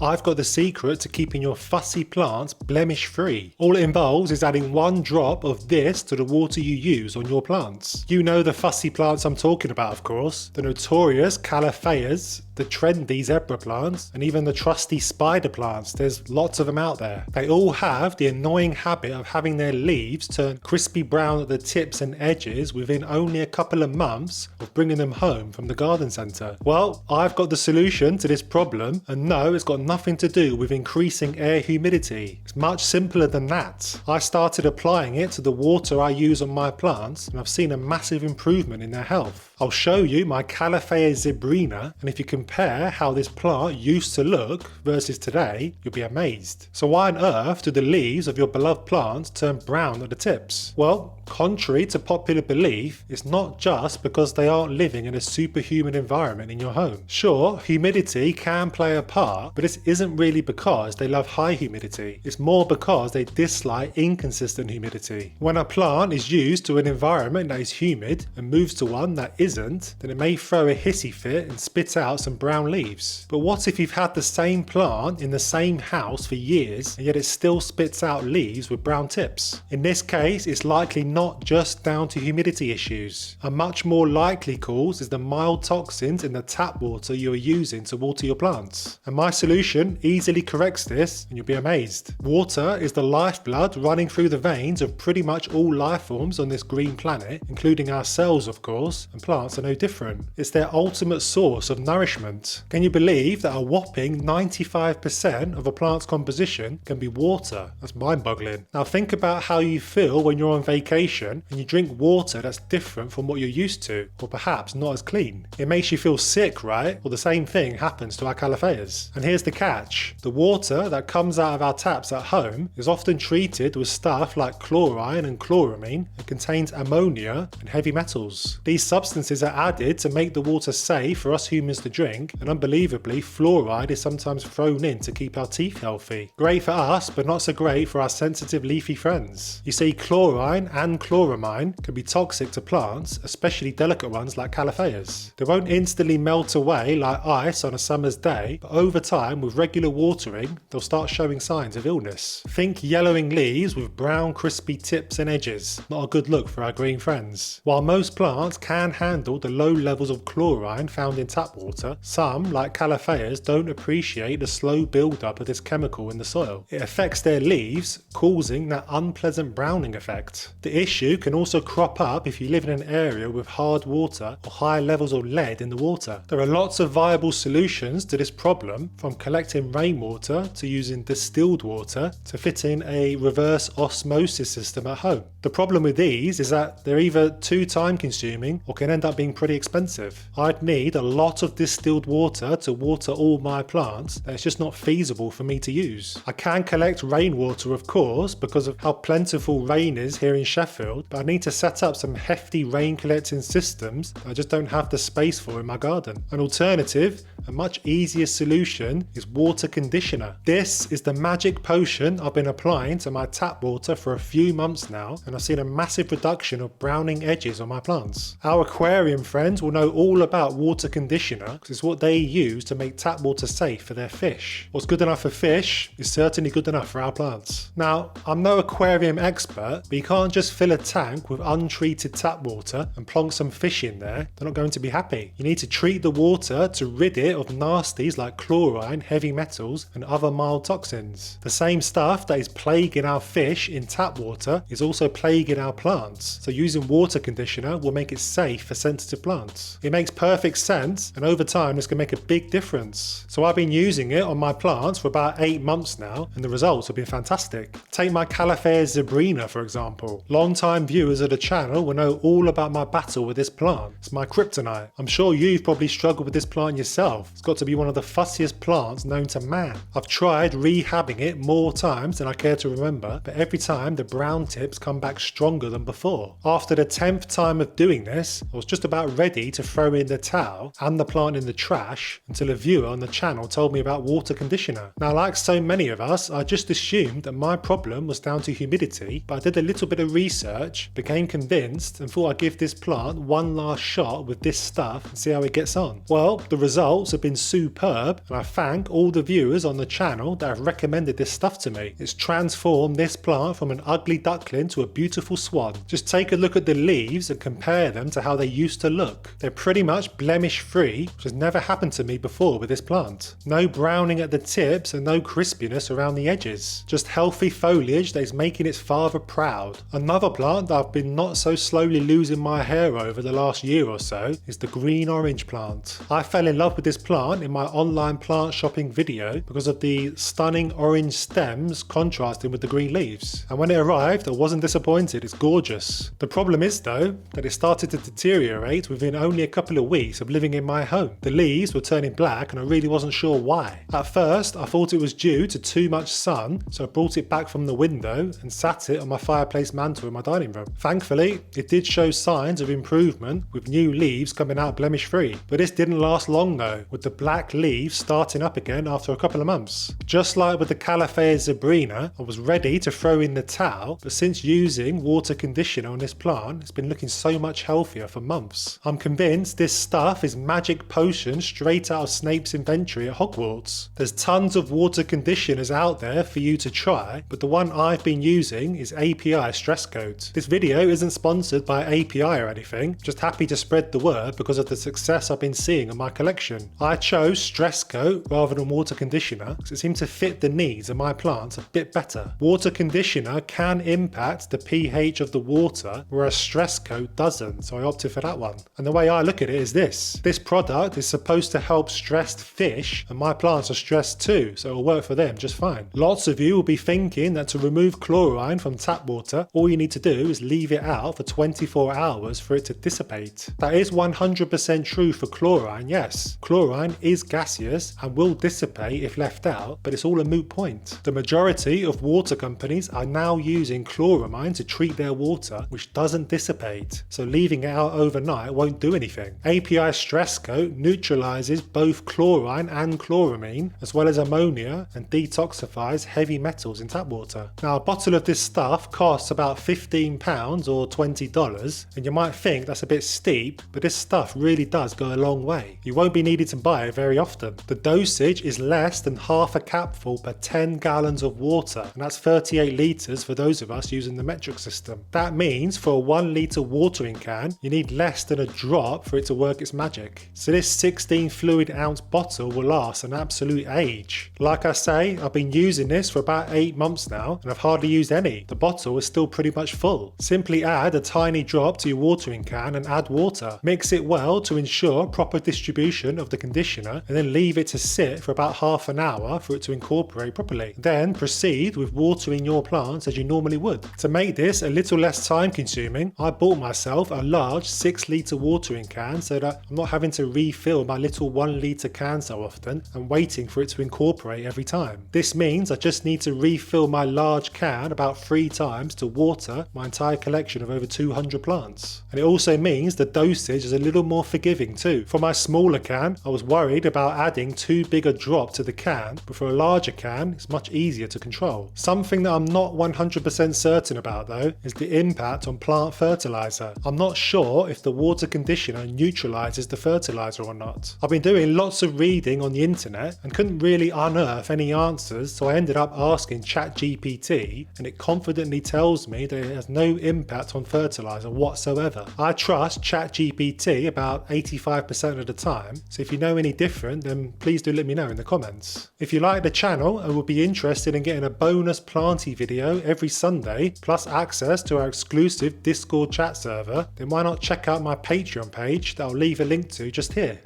I've got the secret to keeping your fussy plants blemish free. All it involves is adding 1 drop of this to the water you use on your plants. You know the fussy plants I'm talking about, of course. The notorious calophyas, the trendy zebra plants, and even the trusty spider plants. There's lots of them out there. They all have the annoying habit of having their leaves turn crispy brown at the tips and edges within only a couple of months of bringing them home from the garden centre. Well, I've got the solution to this problem, and no, it's got nothing to do with increasing air humidity. It's much simpler than that. I started applying it to the water I use on my plants, and I've seen a massive improvement in their health. I'll show you my Calophyia zebrina, and if you compare how this plant used to look versus today, you'll be amazed. So why on earth do the leaves of your beloved plants turn brown at the tips? Well, contrary to popular belief, it's not just because they aren't living in a superhuman environment in your home. Sure, humidity can play a part, but this isn't really because they love high humidity. It's more because they dislike inconsistent humidity. When a plant is used to an environment that is humid and moves to one that isn't, then it may throw a hissy fit and spit out some brown leaves. But what if you've had the same plant in the same house for years and yet it still spits out leaves with brown tips? In this case, it's likely not just down to humidity issues. A much more likely cause is the mild toxins in the tap water you are using to water your plants. And my solution easily corrects this, and you'll be amazed. Water is the lifeblood running through the veins of pretty much all life forms on this green planet, including ourselves of course, and plants are no different. It's their ultimate source of nourishment. Can you believe that a whopping 95% of a plant's composition can be water? That's mind-boggling. Now think about how you feel when you're on vacation and you drink water that's different from what you're used to, or perhaps not as clean. It makes you feel sick, right? Well, the same thing happens to our calophyas. And here's the catch. The water that comes out of our taps at home is often treated with stuff like chlorine and chloramine and contains ammonia and heavy metals. These substances are added to make the water safe for us humans to drink, and unbelievably, fluoride is sometimes thrown in to keep our teeth healthy. Great for us, but not so great for our sensitive leafy friends. You see, chlorine and chloramine can be toxic to plants, especially delicate ones like calophyas. They won't instantly melt away like ice on a summer's day, but over time, with regular watering, they'll start showing signs of illness. Think yellowing leaves with brown crispy tips and edges. Not a good look for our green friends. While most plants can handle the low levels of chlorine found in tap water, some, like calophyas, don't appreciate the slow build-up of this chemical in the soil. It affects their leaves, causing that unpleasant browning effect. The issue can also crop up if you live in an area with hard water or high levels of lead in the water. There are lots of viable solutions to this problem, from collecting rainwater to using distilled water to fitting a reverse osmosis system at home. The problem with these is that they're either too time consuming or can end up being pretty expensive. I'd need a lot of distilled water to water all my plants that it's just not feasible for me to use. I can collect rainwater of course because of how plentiful rain is here in Sheffield, but I need to set up some hefty rain collecting systems that I just don't have the space for in my garden. An alternative, a much easier solution, is water conditioner. This is the magic potion I've been applying to my tap water for a few months now, and I've seen a massive reduction of browning edges on my plants. Our aquarium friends will know all about water conditioner because it's what they use to make tap water safe for their fish. What's good enough for fish is certainly good enough for our plants. Now, I'm no aquarium expert, but you can't just fill a tank with untreated tap water and plonk some fish in there. They're not going to be happy. You need to treat the water to rid it of nasties like chlorine, heavy metals, and other mild toxins. The same stuff that is plaguing our fish in tap water is also plaguing our plants, so using water conditioner will make it safe for sensitive plants. It makes perfect sense, and over time this can make a big difference. So I've been using it on my plants for about 8 months now, and the results have been fantastic. Take my Calophyia zebrina for example. Long-time viewers of the channel will know all about my battle with this plant. It's my kryptonite. I'm sure you've probably struggled with this plant yourself. It's got to be one of the fussiest plants known to man. I've tried rehabbing it more times than I care to remember, but every time the brown tips come back stronger than before. After the 10th time of doing this, I was just about ready to throw in the towel and the plant in the the trash until a viewer on the channel told me about water conditioner. Now, like so many of us, I just assumed that my problem was down to humidity, but I did a little bit of research, became convinced, and thought I'd give this plant one last shot with this stuff and see how it gets on. Well, the results have been superb, and I thank all the viewers on the channel that have recommended this stuff to me. It's transformed this plant from an ugly duckling to a beautiful swan. Just take a look at the leaves and compare them to how they used to look. They're pretty much blemish free, which has never happened to me before with this plant. No browning at the tips and no crispiness around the edges. Just healthy foliage that is making its father proud. Another plant that I've been not so slowly losing my hair over the last year or so is the green orange plant. I fell in love with this plant in my online plant shopping video because of the stunning orange stems contrasting with the green leaves. And when it arrived, I wasn't disappointed. It's gorgeous. The problem is though that it started to deteriorate within only a couple of weeks of living in my home. The leaves were turning black and I really wasn't sure why. At first I thought it was due to too much sun, so I brought it back from the window and sat it on my fireplace mantle in my dining room. Thankfully it did show signs of improvement with new leaves coming out blemish free, but this didn't last long though, with the black leaves starting up again after a couple of months. Just like with the Calafea zebrina, I was ready to throw in the towel, but since using water conditioner on this plant, it's been looking so much healthier for months. I'm convinced this stuff is magic potion straight out of Snape's inventory at Hogwarts. There's tons of water conditioners out there for you to try, but the one I've been using is API Stress Coat. This video isn't sponsored by API or anything, just happy to spread the word because of the success I've been seeing in my collection. I chose Stress Coat rather than water conditioner because it seemed to fit the needs of my plants a bit better. Water conditioner can impact the pH of the water, whereas Stress Coat doesn't, so I opted for that one. And the way I look at it is this. This product is supposed to help stressed fish, and my plants are stressed too, so it'll work for them just fine. Lots of you will be thinking that to remove chlorine from tap water, all you need to do is leave it out for 24 hours for it to dissipate. That is 100% true for chlorine, yes. Chlorine is gaseous and will dissipate if left out, but it's all a moot point. The majority of water companies are now using chloramine to treat their water, which doesn't dissipate, so leaving it out overnight won't do anything. API Stress Coat neutralizes both chlorine and chloramine, as well as ammonia, and detoxifies heavy metals in tap water. Now, a bottle of this stuff costs about £15 or $20, and you might think that's a bit steep, but this stuff really does go a long way. You won't be needed to buy it very often. The dosage is less than half a capful per 10 gallons of water, and that's 38 litres for those of us using the metric system. That means for a 1 litre watering can, you need less than a drop for it to work its magic. So this 16 fluid ounce bottle will last an absolute age. Like I say, I've been using this for about 8 months now, and I've hardly used any. The bottle is still pretty much full. Simply add a tiny drop to your watering can and add water. Mix it well to ensure proper distribution of the conditioner, and then leave it to sit for about half an hour for it to incorporate properly. Then proceed with watering your plants as you normally would. To make this a little less time consuming, I bought myself a large 6 litre watering can so that I'm not having to refill my little 1 litre can so often and waiting for it to incorporate every time. This means I just need to refill my large can about 3 times to water my entire collection of over 200 plants. And it also means the dosage is a little more forgiving too. For my smaller can, I was worried about adding too big a drop to the can, but for a larger can, it's much easier to control. Something that I'm not 100% certain about though is the impact on plant fertilizer. I'm not sure if the water conditioner neutralizes the fertilizer or not. I've been doing lots of reading on the internet and couldn't really unearth any answers, so I ended up asking ChatGPT, and it confidently tells me that it has no impact on fertilizer whatsoever. I trust ChatGPT about 85% of the time, so if you know any different, then please do let me know in the comments. If you like the channel and would be interested in getting a bonus planty video every Sunday, plus access to our exclusive Discord chat server, then why not check out my Patreon page that I'll leave a link to just here.